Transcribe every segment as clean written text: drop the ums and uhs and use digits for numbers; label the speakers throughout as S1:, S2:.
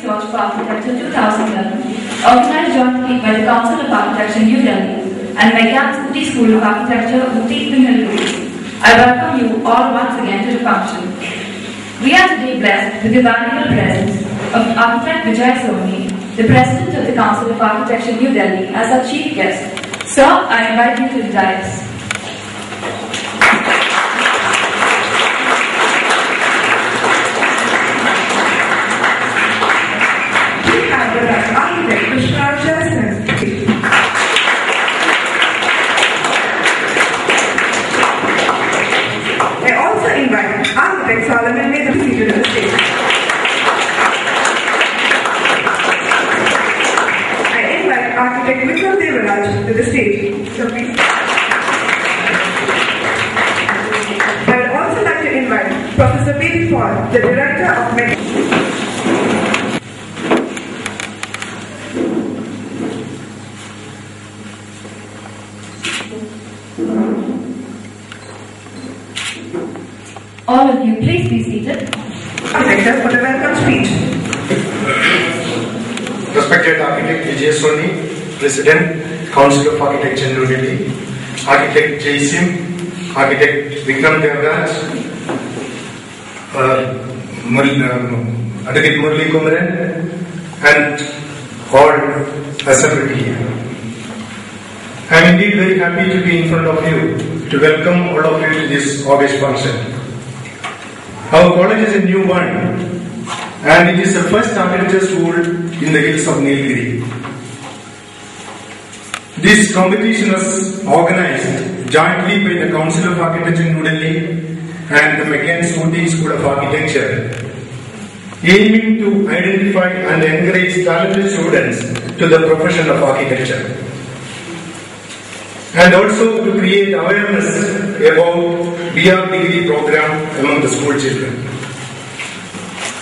S1: George of Architecture 2011, organized jointly by the Council of Architecture New Delhi and by Camp City School of Architecture, Utti Pinhalur. I welcome you all once again to the function. We are today blessed with the valuable presence of Architect Vijay Soni, the President of the Council of Architecture New Delhi, as our chief guest. Sir, I invite you to the dais.
S2: Solomon may be seated on the stage. I invite Architect Vikram Devaraj to the stage. So please. I would also like to invite Professor P. Paul, the Director of Medicine.
S1: All of you, please be seated.
S2: Architect for the welcome speech.
S3: Respected Architect Vijay Soni, President, Council of Architecture, New Delhi, Architect Jai Sim, Architect Vikram Devaraj, Advocate Murli Kumaran, and all assembled here. I am indeed very happy to be in front of you to welcome all of you to this august function. Our college is a new one, and it is the first architecture school in the hills of Nilgiri. This competition was organized jointly by the Council of Architecture New Delhi and the McCann School of Architecture, aiming to identify and encourage talented students to the profession of architecture, and also to create awareness about BR degree program among the school children.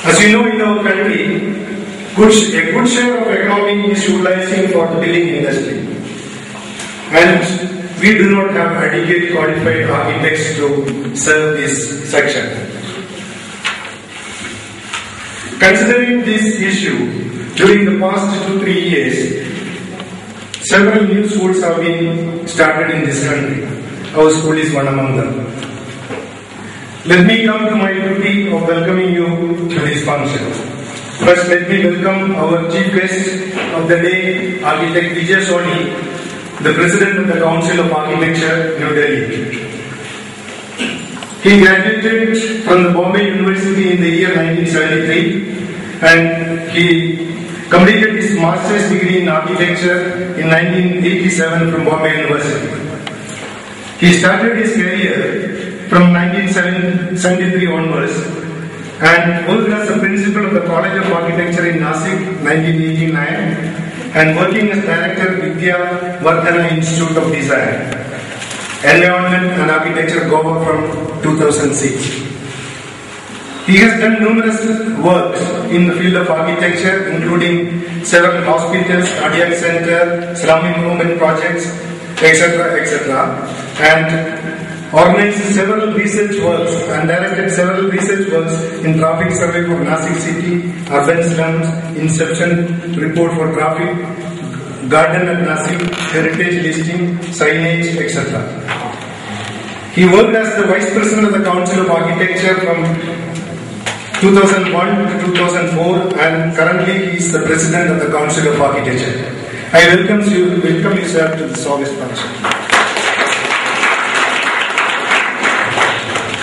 S3: As you know, in our country, a good share of economy is utilizing for the building industry, and we do not have adequate qualified architects to serve this section. Considering this issue, during the past 2-3 years, several new schools have been started in this country. Our school is one among them. Let me come to my duty of welcoming you to this function. First, let me welcome our chief guest of the day, Architect Vijay Soni, the President of the Council of Architecture, New Delhi. He graduated from the Bombay University in the year 1973, and he completed his master's degree in architecture in 1987 from Bombay University. He started his career from 1973 onwards and worked as the principal of the College of Architecture in Nasik 1989 and working as director Vidya Vardhana Institute of Design, Environment and Architecture, Goa from 2006. He has done numerous works in the field of architecture, including several hospitals, cardiac center, slum improvement projects, etc., and organized several research works and directed several research works in traffic survey for Nasik city, urban slums, inception report for traffic, garden at Nasik, heritage listing, signage, etc. He worked as the Vice President of the Council of Architecture from 2001 to 2004, and currently he is the President of the Council of Architecture. I welcome you sir to this august function.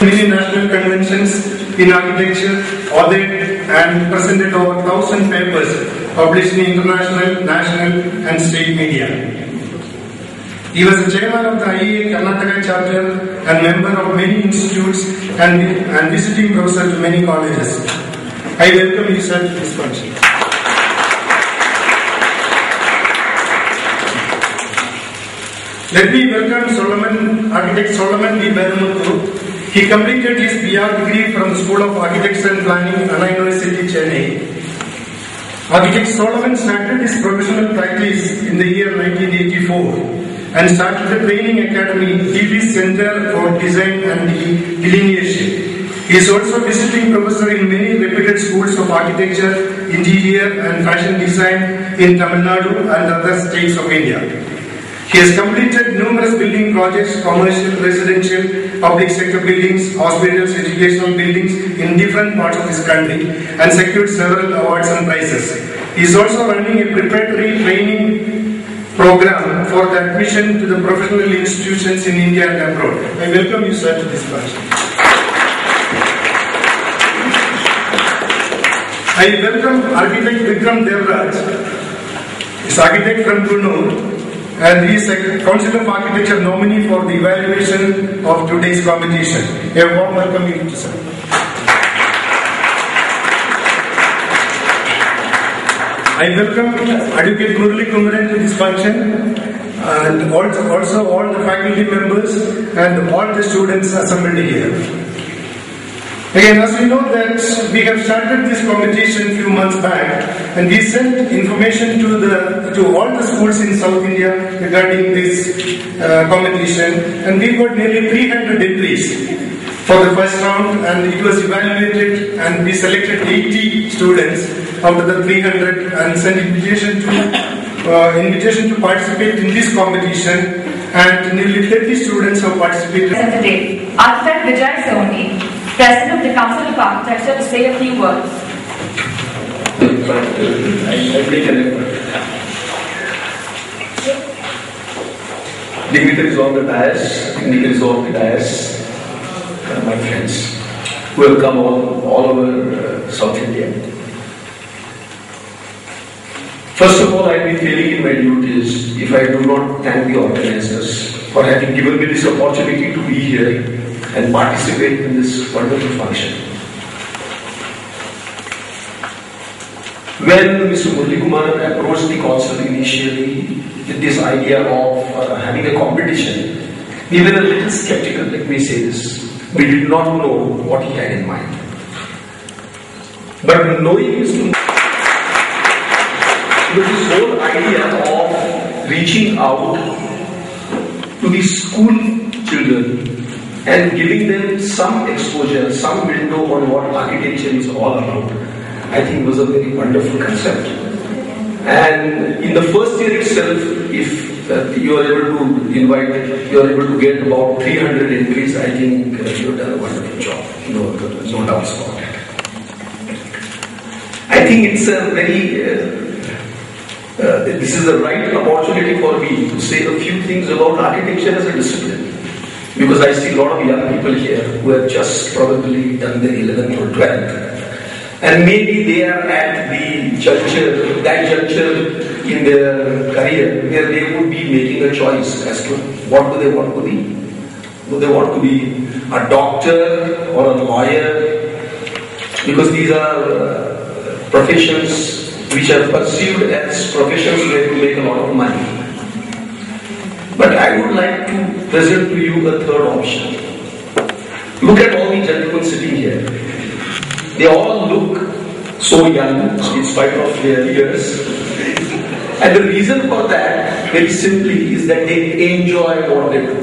S3: Many national conventions in architecture, authored and presented over 1,000 papers published in international, national and state media. He was the chairman of the IEA Karnataka chapter and member of many institutes and visiting professor to many colleges. I welcome you sir to this function. Let me welcome Architect Solomon D. Bermuthu. He completed his BR degree from the School of Architecture and Planning, Anna University, Chennai. Architect Solomon started his professional practice in the year 1984 and started the training academy, DB Center for Design and Delineation. He is also a visiting professor in many reputed schools of architecture, interior and fashion design in Tamil Nadu and other states of India. He has completed numerous building projects, commercial, residential, public sector buildings, hospitals, educational buildings in different parts of this country and secured several awards and prizes. He is also running a preparatory training program for the admission to the professional institutions in India and abroad. I welcome you, sir, to this function. I welcome architect Vikram Devraj. He is architect from Kurnool, and he is a Council of Architecture nominee for the evaluation of today's competition. A warm welcome to you, sir. I welcome Advocate Murali Kumaran to this function, and also all the faculty members and all the students assembled here. Again, as we know that we have started this competition a few months back, and we sent information to all the schools in South India regarding this competition, and we got nearly 300 entries for the first round, and it was evaluated, and we selected 80 students out of the 300 and sent invitation to participate in this competition, and nearly 30 students have participated.
S1: Today, Architect Vijay Soni, President of the Council of Architecture, to say a few words.
S4: Dignitaries of the dais, dignitaries of the dais, my friends, who have come all over South India. First of all, I will be failing in my duties if I do not thank the organizers for having given me this opportunity to be here and participate in this wonderful function. When Mr. Murali Kumaran approached the council initially with this idea of having a competition, we were a little skeptical, let me say this. We did not know what he had in mind. But knowing his this whole idea of reaching out to the school children and giving them some exposure, some window on what architecture is all about, I think was a very wonderful concept. And in the first year itself, if you are able to get about 300 entries, I think you have done a wonderful job. No doubts about it. I think it's a very this is the right opportunity for me to say a few things about architecture as a discipline. Because I see a lot of young people here who have just probably done their 11th or 12th. And maybe they are at that juncture in their career where they would be making a choice as to what do they want to be. Do they want to be a doctor or a lawyer? Because these are professions which are perceived as professions where you make a lot of money. But I would like to present to you a third option. Look at all the gentlemen sitting here. They all look so young in spite of their years. And the reason for that, very simply, is that they enjoy what they do.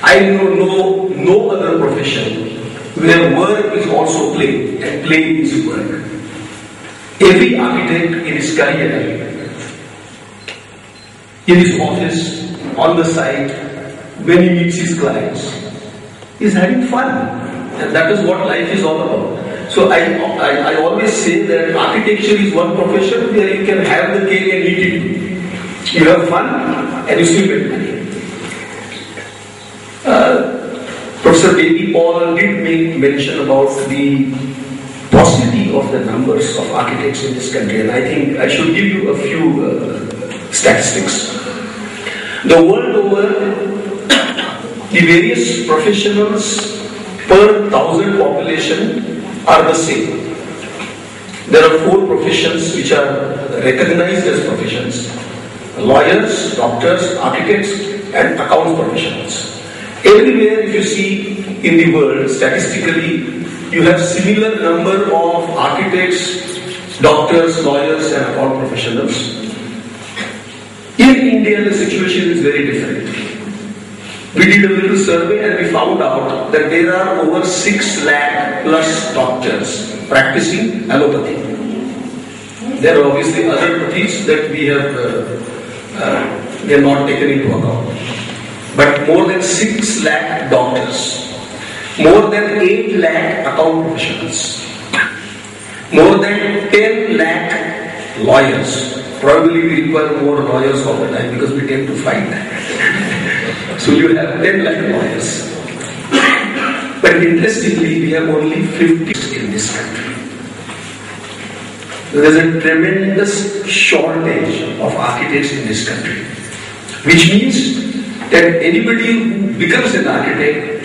S4: I know no other profession where work is also play and play is work. Every architect in his career, in his office, on the site, when he meets his clients, is having fun. And that is what life is all about. So I always say that architecture is one profession where you can have the cake and eat it. You have fun and you still get money. Professor Baby Paul did make mention about the paucity of the numbers of architects in this country, and I think I should give you a few statistics. The world over, the various professionals per 1,000 population are the same. There are 4 professions which are recognized as professions: lawyers, doctors, architects, and accounts professionals. Everywhere if you see in the world, statistically, you have similar number of architects, doctors, lawyers, and account professionals. In India, the situation is very different. We did a little survey and we found out that there are over 6 lakh plus doctors practicing allopathy. There are obviously other pathies that we have not taken into account. But more than 6 lakh doctors, more than 8 lakh account professionals, more than 10 lakh lawyers. Probably we require more lawyers all the time because we tend to fight. So you have 10 lakh lawyers. But interestingly, we have only 50 in this country. There is a tremendous shortage of architects in this country, which means that anybody who becomes an architect,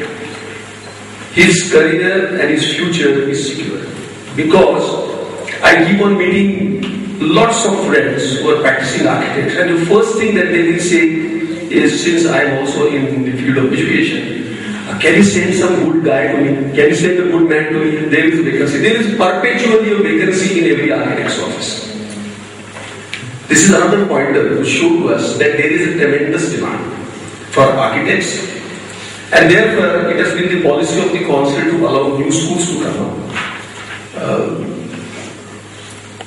S4: his career and his future is secure. Because I keep on meeting lots of friends who are practicing architects, and the first thing that they will say is, since I am also in the field of education, can you send some good guy to me? Can you send a good man to me? There is a vacancy. There is perpetually a vacancy in every architect's office. This is another pointer to show to us that there is a tremendous demand for architects, and therefore it has been the policy of the council to allow new schools to come up.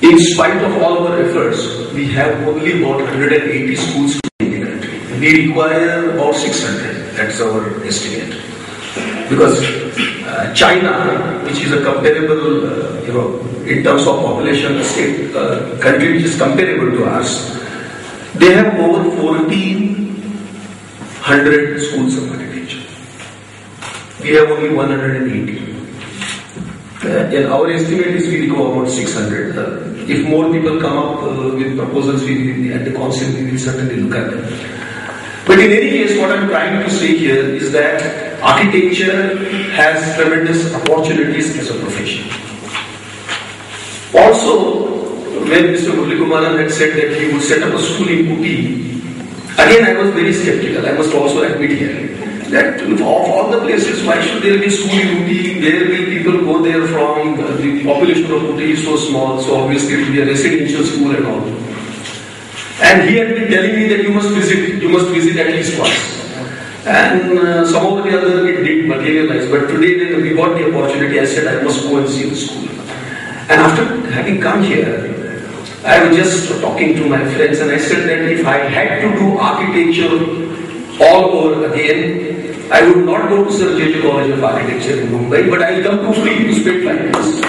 S4: In spite of all our efforts, we have only about 180 schools in the country. We require about 600. That's our estimate. Because China, which is a comparable, in terms of population, state country which is comparable to us, they have over 1,400 schools of architecture. We have only 180. And our estimate is we go about 600. If more people come up with proposals, at the council we will certainly look at them. But in any case, what I am trying to say here is that architecture has tremendous opportunities as a profession. Also, when Mr. Muralikumaran had said that he would set up a school in Uti, again I was very skeptical. I must also admit here that of all the places, why should there be a school in Uti? Where will people go there from? The population of Uti is so small, so obviously it will be a residential school and all. And he had been telling me that you must visit at least once. And somehow or the other it did materialize. But today when we got the opportunity, I said I must go and see the school. And after having come here, I was just talking to my friends and I said that if I had to do architecture all over again, I would not go to Sir J.J. College of Architecture in Mumbai, but I will come to free to spend 5 years.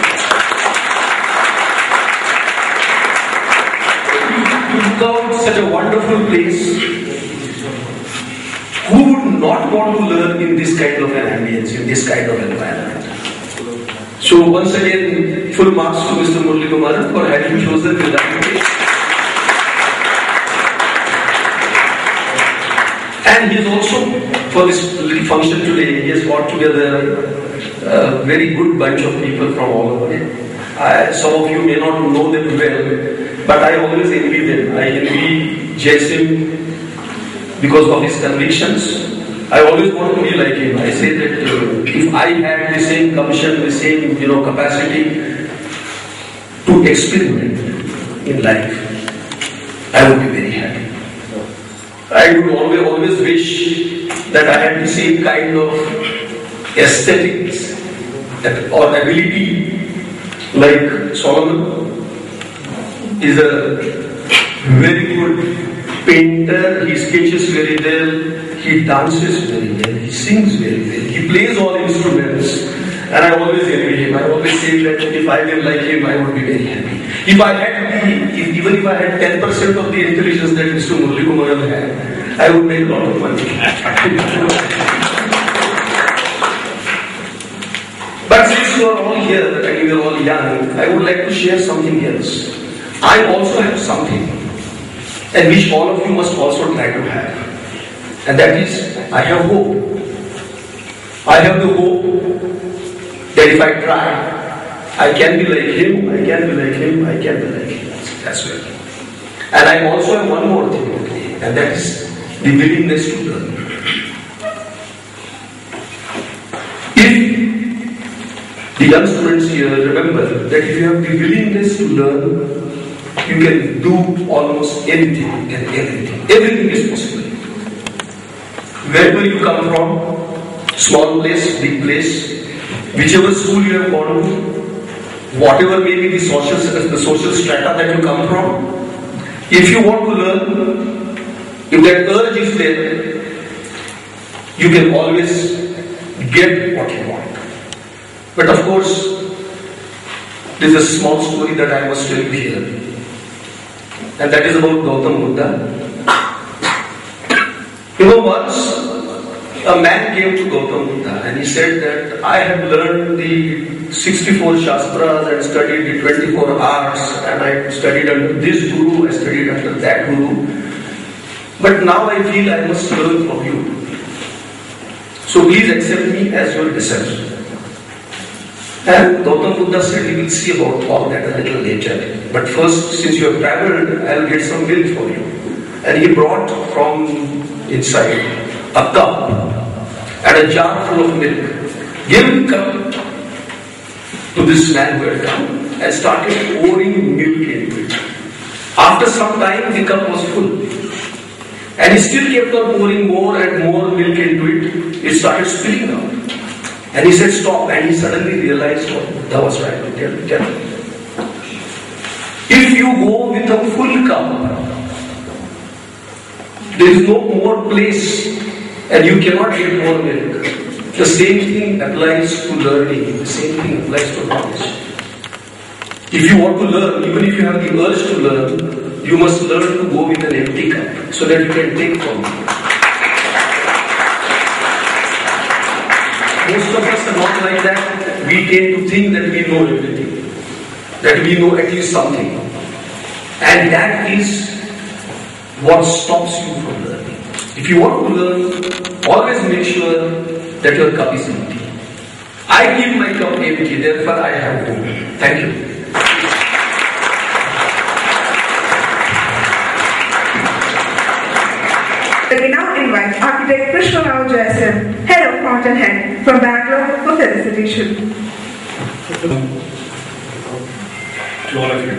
S4: To look out such a wonderful place, who would not want to learn in this kind of an ambience, in this kind of environment? So once again, full marks to Mr. Muralikumaran for having chosen the right place. And he has also, for this little function today, he has brought together a very good bunch of people from all over. Some of you may not know them well, but I always envy them. I envy Jason because of his convictions. I always want to be like him. I say that if I had the same commission, the same capacity to experiment in life, I would be very happy. I would always wish that I had the same kind of aesthetics or ability like Solomon. Is a very good painter, he sketches very well, he dances very well, he sings very well, he plays all instruments, and I always envy him. I always say that if I were like him, I would be very happy. Even if I had 10% of the intelligence that Mr. Muralikumaran had, I would make a lot of money. But since you are all here and you are all young, I would like to share something else. I also have something, and which all of you must also try to have. And that is, I have hope. I have the hope that if I try, I can be like him, I can be like him, I can be like him as well. And I also have one more thing, and that is the willingness to learn. If the young students here remember that if you have the willingness to learn, you can do almost anything and everything. Everything is possible. wherever you come from, small place, big place, whichever school you have gone to, whatever may be the social strata that you come from, if you want to learn, if that urge is there, you can always get what you want. But of course, there is a small story that I must tell you here, and that is about Gautam Buddha. You know, once a man came to Gautam Buddha and he said that I have learned the 64 Shastras and studied the 24 arts, and I studied under this guru, I studied under that guru, but now I feel I must learn from you. So please accept me as your disciple. And Gautam Buddha said, we will see about all that a little later. But first, since you have traveled, I will get some milk for you. And he brought from inside a cup and a jar full of milk. Gave the cup to this man who had come and started pouring milk into it. After some time, the cup was full. And he still kept on pouring more and more milk into it. It started spilling out. And he said, stop. And he suddenly realized what Buddha was trying to tell him. If you go with a full cup, there is no more place and you cannot get more milk. The same thing applies to learning. The same thing applies to knowledge. If you want to learn, even if you have the urge to learn, you must learn to go with an empty cup so that you can take from it. Most of us are not like that. We tend to think that we know everything, that we know at least something. And that is what stops you from learning. If you want to learn, always make sure that your cup is empty. I keep my cup empty, therefore I have to. Thank you.
S2: We now invite Architect Krishna Rao Jayasen, Head of Fountainhead from Bangalore for felicitation.
S5: To all of you.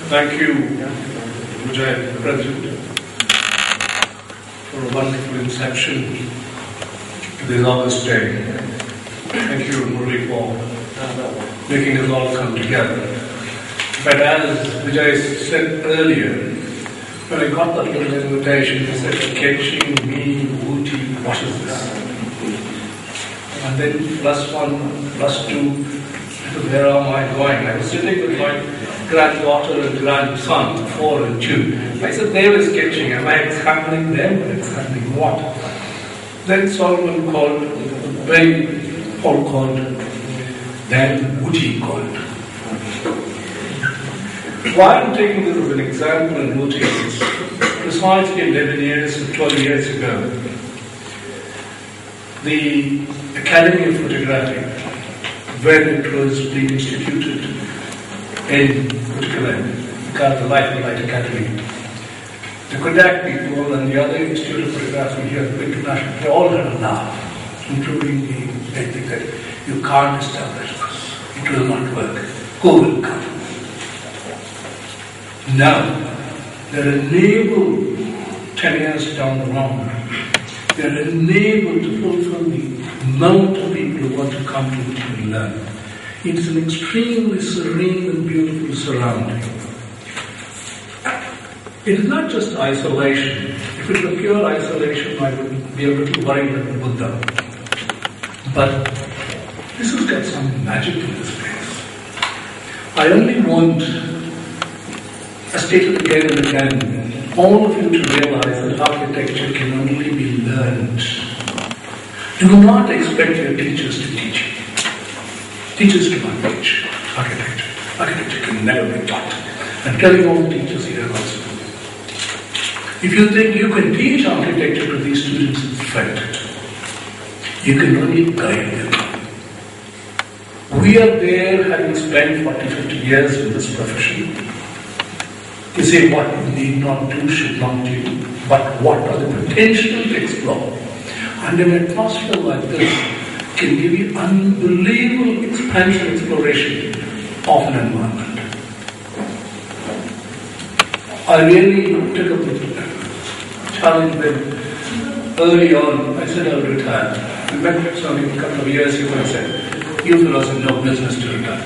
S5: Thank you, Vijay, President, for a wonderful inception to this August day. Thank you, Murli, for making this all come together. But as Vijay said earlier, when I got that little invitation, he said, Kenshi, me, Uti, what is this? And then +1, +2, where am I going? I was sitting with my granddaughter and grandson, 4 and 2. I said, they were sketching. Am I examining them or examining what? Then Solomon called, then Paul called, then Uti called. Why I'm taking this as an example in Uti is precisely 11 years or 12 years ago, the Academy of Photography, when it was being instituted in particular, because the Light and Light Academy, the Kodak people and the other Institute of Photography here, the international, they all had a laugh, including the ethic that you can't establish this, it will not work, who will come? Now, they're enabled 10 years down the road, they're enabled to fulfill the amount of people who want to come to it and learn. It's an extremely serene and beautiful surrounding. It is not just isolation. If it were pure isolation, I would be a little worried about Buddha. But this has got some magic in this place. I only want, I stated again and again, all of you to realize that architecture can only be learned. Do not expect your teachers to teach you. Teachers do not teach architecture. Architecture can never be taught. I'm telling all the teachers here also. If you think you can teach architecture to these students, it's fact. You can only guide them. We are there having spent 40, 50 years in this profession to say what we need not do, should not do, but what are the potential to explore. And an atmosphere like this can give you unbelievable expansion exploration of an environment. I really took up the challenge when early on, I said I would retire. We met Swami a couple of years ago and I said, you fellows have no business to retire.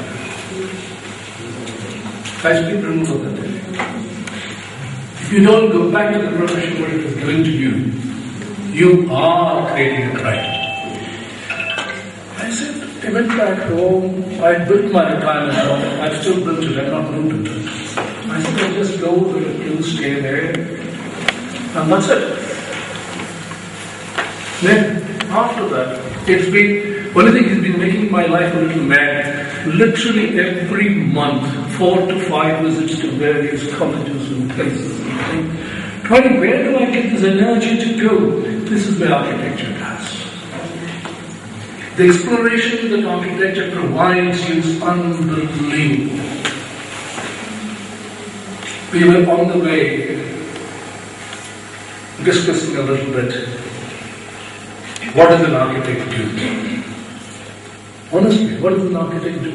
S5: I still remember that day. If you don't go back to the profession what it was given to you, you are creating a crime. I said, I went back home, I built my retirement home, I've still built it, I've not moved it. I said, I'll just go with it, you'll stay there, and that's it. Then, after that, it's been, one thing has been making my life a little mad. Literally every month, 4 to 5 visits to various colleges and places. Trying, where do I get this energy to go? This is where architecture does. The exploration that architecture provides you is unbelievable. We were on the way discussing a little bit. What does an architect do? Honestly, what does an architect do?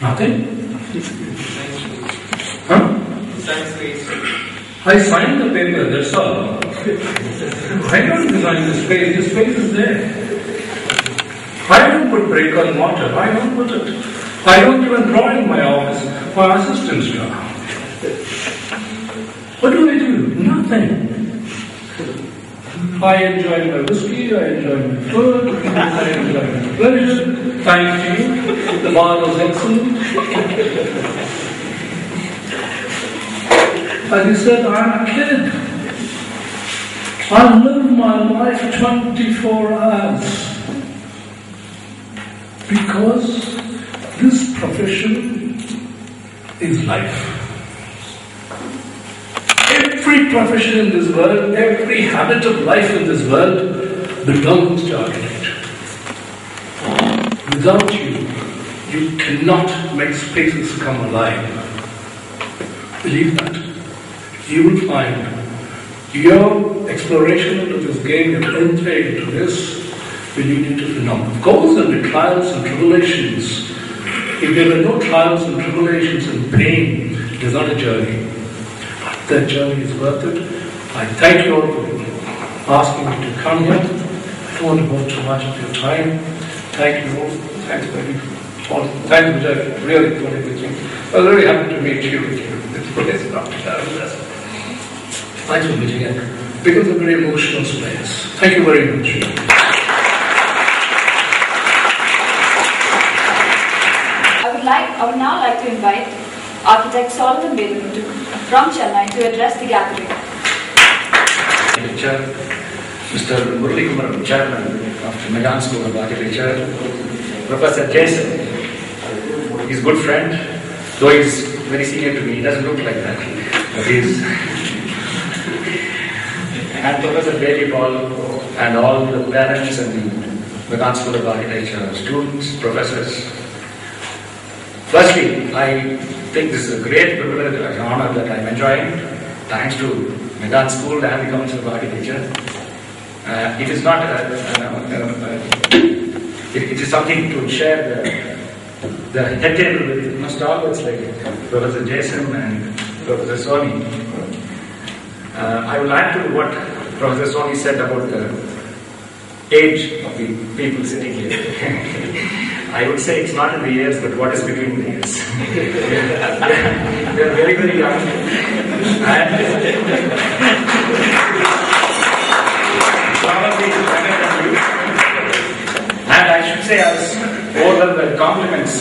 S5: Nothing? Huh? I signed the paper, that's all. I don't design the space is there. I don't put brake on mortar, I don't put it. I don't even draw in my office, my assistants draw. What do I do? Nothing. I enjoy my whiskey, I enjoy my food, I enjoy my pleasure. Thanks to you. The bar was excellent. And he said, I'm a kid. I live my life 24 hours. Because this profession is life. Every profession in this world, every habit of life in this world belongs to architecture. Without you, you cannot make spaces come alive. Believe that. You will find your exploration into this game, your entry into this, will lead you to phenomena. Of course, there will be trials and tribulations. If there were no trials and tribulations and pain, it is not a journey. That journey is worth it. I thank you all for asking me to come here. I don't want to hold too much of your time. Thank you all. Thanks very much. Thank you, Vijay, really for everything. I was very happy to meet you. Thanks for meeting it. Because of a very emotional space. Thank you very much.
S1: I would now like to invite Architect Solomon Vedanuttu from Chennai to address the gathering.
S6: Mr. Murali Kumar, Chairman of the Medan School of Architecture, Professor Jason, he's a good friend, though he's very senior to me, he doesn't look like that, but he is. And Professor Bailey Paul and all the parents and the Medan School of Architecture, students, professors. Firstly, I think this is a great privilege and honor that I'm enjoying, thanks to Medan School and the Council of Architecture. It is not it is something to share the head table with stalwarts like Professor Jason and Professor Soni. I will add to what Professor Soni said about the age of the people sitting here. I would say it's not in the years, but what is between the years. They are very, very young. And probably better than you. And I should say, I was more than the compliments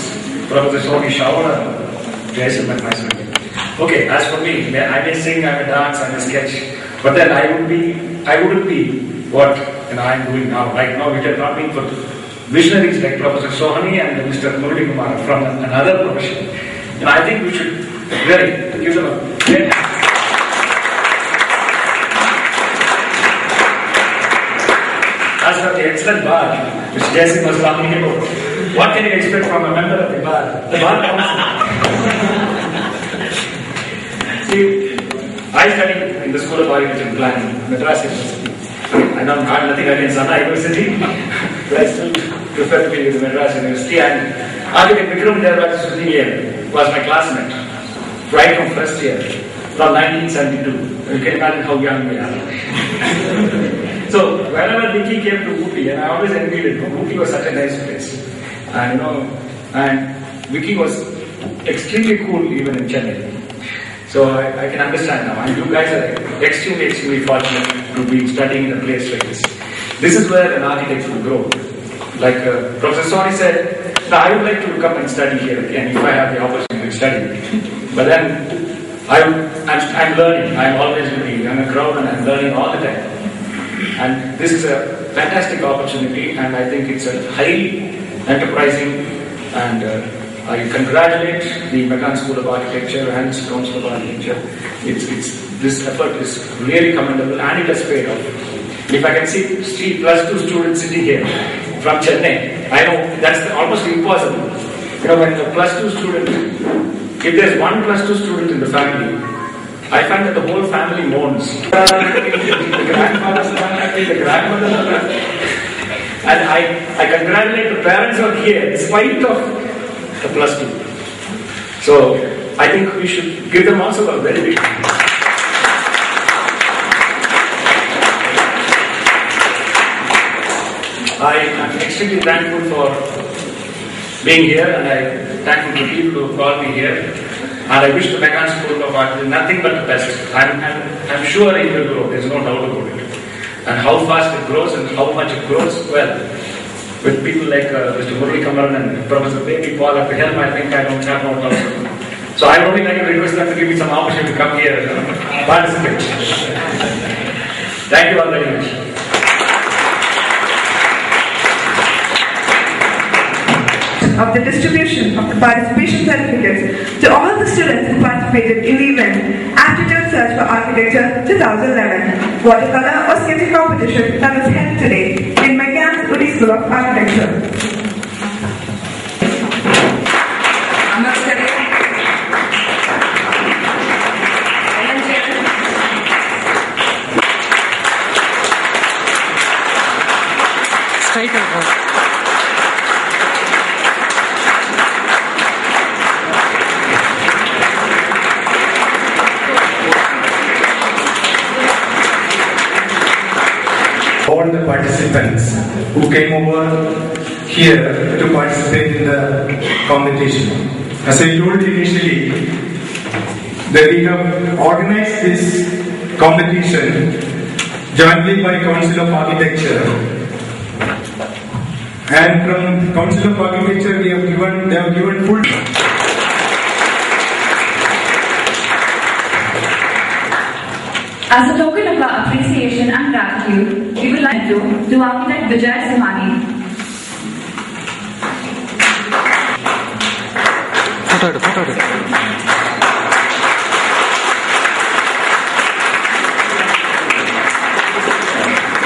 S6: Professor Soni showered on Jason and myself. Okay, as for me, I may sing, I may dance, I may sketch, but then I wouldn't be what I'm doing now. Right now, it has not been for visionaries like Professor Sohani and Mr. Murali Kumar from another profession. And I think we should really give them a great hand. As for the excellent bar, which Jason was talking about, what can you expect from a member of the bar? The bar council. See, I studied in the School of Architecture and Planning, Madras University. I don't have nothing against Anna University, but I still prefer to be with the Madras University. And Architect Vikram Devaraj was my classmate, right from first year, from 1972. You can imagine how young we are. So whenever Vicky came to Ooty, and I always envied it. Ooty was such a nice place, and and Vicky was extremely cool even in Chennai. So I can understand now. And you guys are extremely fortunate to be studying in a place like this. This is where an architect will grow. Like Professor Soni said, I would like to come and study here again if I have the opportunity to study. But then I'm learning. I'm always looking. I'm a crowd and I'm learning all the time. And this is a fantastic opportunity, and I think it's a highly enterprising, and I congratulate the Magan School of Architecture and its Council of Architecture. This effort is really commendable, and it has paid off. If I can see +2 students sitting here from Chennai, I know that's almost impossible. When a +2 student, if there's one +2 student in the family, I find that the whole family mourns. The grandfather's unhappy, the grandmother's unhappy. And I congratulate the parents who are here in spite of the +2. So I think we should give them also a very big hand. I am extremely thankful for being here, and I'm thankful to people who called me here. And I wish the Magan School of Art nothing but the best. I'm sure it will grow, there's no doubt about it. And how fast it grows and how much it grows, well, with people like Mr. Murali Kamaran and Professor Baby Paul at the helm, I think I don't have no doubt. So I would only like to request them to give me some opportunity to come here and participate. Thank you all very much.
S2: Of the distribution of the participation certificates to all the students who participated in the event Aptitude Search for Architecture 2011 watercolor or sketching competition that was held today in Magan's Ooty School of Architecture.
S7: Straight over.
S3: All the participants who came over here to participate in the competition. As I told initially, that we have organized this competition jointly by Council of Architecture, and from Council of Architecture they have given full.
S1: As a token of our appreciation and gratitude, we would like to Architect Vijay Simani.
S7: Photo.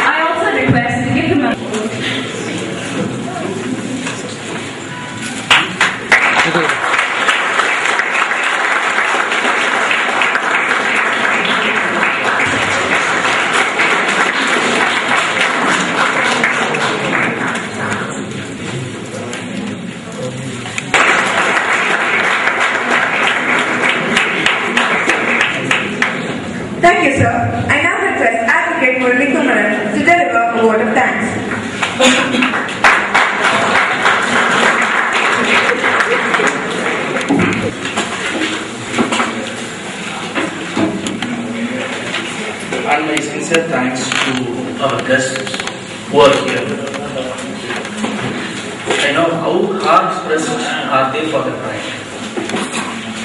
S1: I also request to give him a
S2: Thank you, sir. I now request Advocate Murali Kumaran to deliver a word of thanks.
S4: And my sincere thanks to our guests who are here. I know how hard pressed are they for the prize.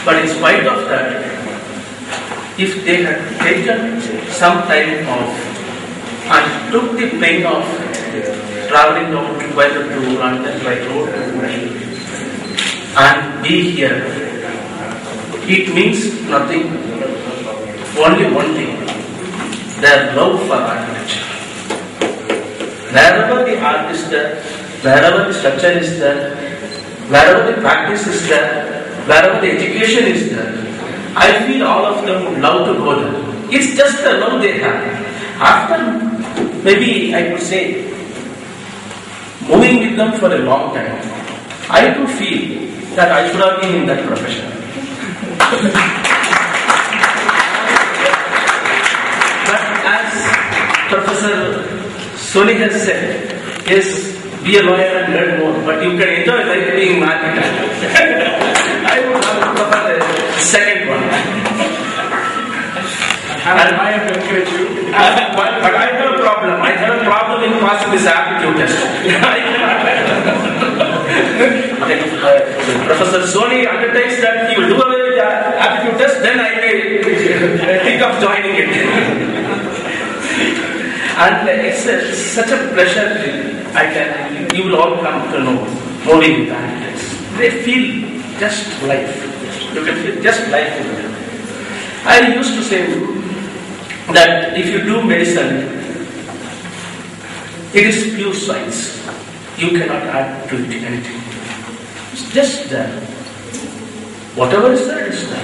S4: But in spite of that, if they had taken some time off and took the pain of traveling down by the tour and then by road to Ooty and be here, it means nothing. Only one thing, their love for architecture. Wherever the art is there, wherever the structure is there, wherever the practice is there, wherever the education is there, I feel all of them would love to go there. It's just the love they have. After, maybe I could say, moving with them for a long time, I too feel that I should have been in that profession. But as Professor Sony has said, yes, be a lawyer and learn more, but you can enjoy life being an architect. I would prefer the second one.
S6: And I have to encourage you.
S4: But I have a problem. I have a problem in passing this aptitude test. Professor Sony undertakes that he will do away with the aptitude test, then I may think of joining it. And it's such a pleasure. You will all come to know moving with architects. They feel just life. You can feel just life in them. I used to say that if you do medicine, it is pure science. You cannot add to it anything. It's just there. Whatever is there, is there.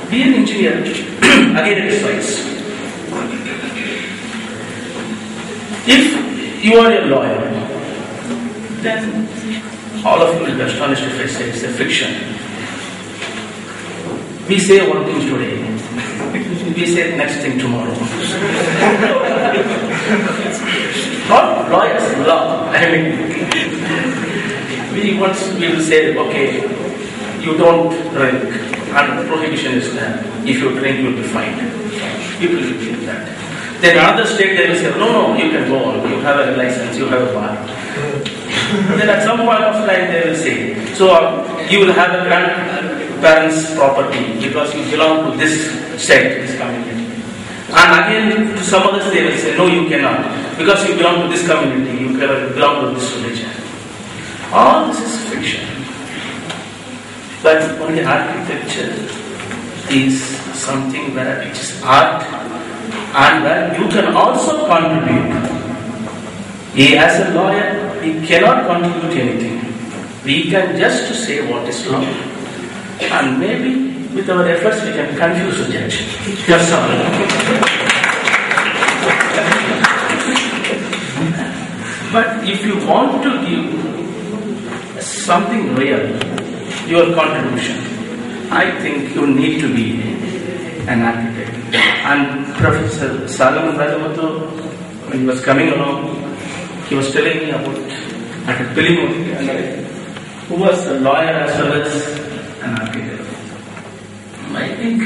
S4: Be an engineer, again it is science. If you are a lawyer, then all of you will be astonished if I say it's a fiction. We say one thing today, we say next thing tomorrow. Not lawyers, law. I mean, we will say, okay, you don't drink, and prohibition is there. If you drink, you will be fined. People will think that. Then another state they will say, no, you can go on. You have a license, you have a bar. Then at some point of time they will say, so you will have a grandparents' property because you belong to this sect, this community. And again, to some others they will say, no, you cannot. Because you belong to this community, you belong to this religion. All this is fiction. But only architecture is something where it is art and where you can also contribute. As a lawyer, we cannot contribute anything. We can just say what is wrong. And maybe with our efforts we can confuse the judge. That's all. But if you want to give something real, your contribution, I think you need to be an architect. And Professor Salaman Rajamatu, when he was coming along, he was telling me about at a Pilimoti, who was a lawyer as well as an architect. I think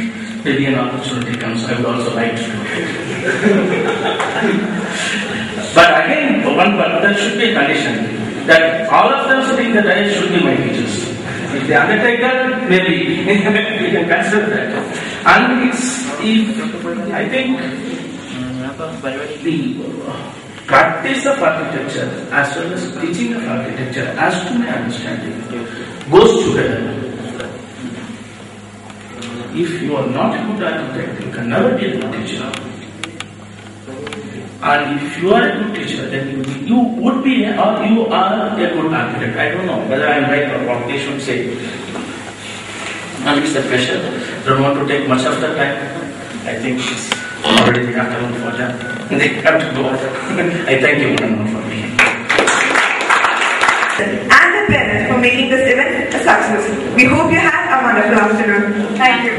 S4: maybe an opportunity comes, I would also like to do it. But again, there should be a condition that all of them sitting in the dais should be my teachers. If they undertake that, maybe we can consider that. And I think the practice of architecture as well as teaching of architecture, as to my understanding, goes together. If you are not a good architect, you can never be a good teacher. And if you are a good teacher, then you would be or you are a good architect. I don't know whether I am right or wrong. They should say. And it's a pressure. Don't want to take much of the time. I think it's already the afternoon for them. They have to go. I thank you very much for being here.
S2: And the parents for making this event a success. We hope you had a wonderful afternoon. Thank you.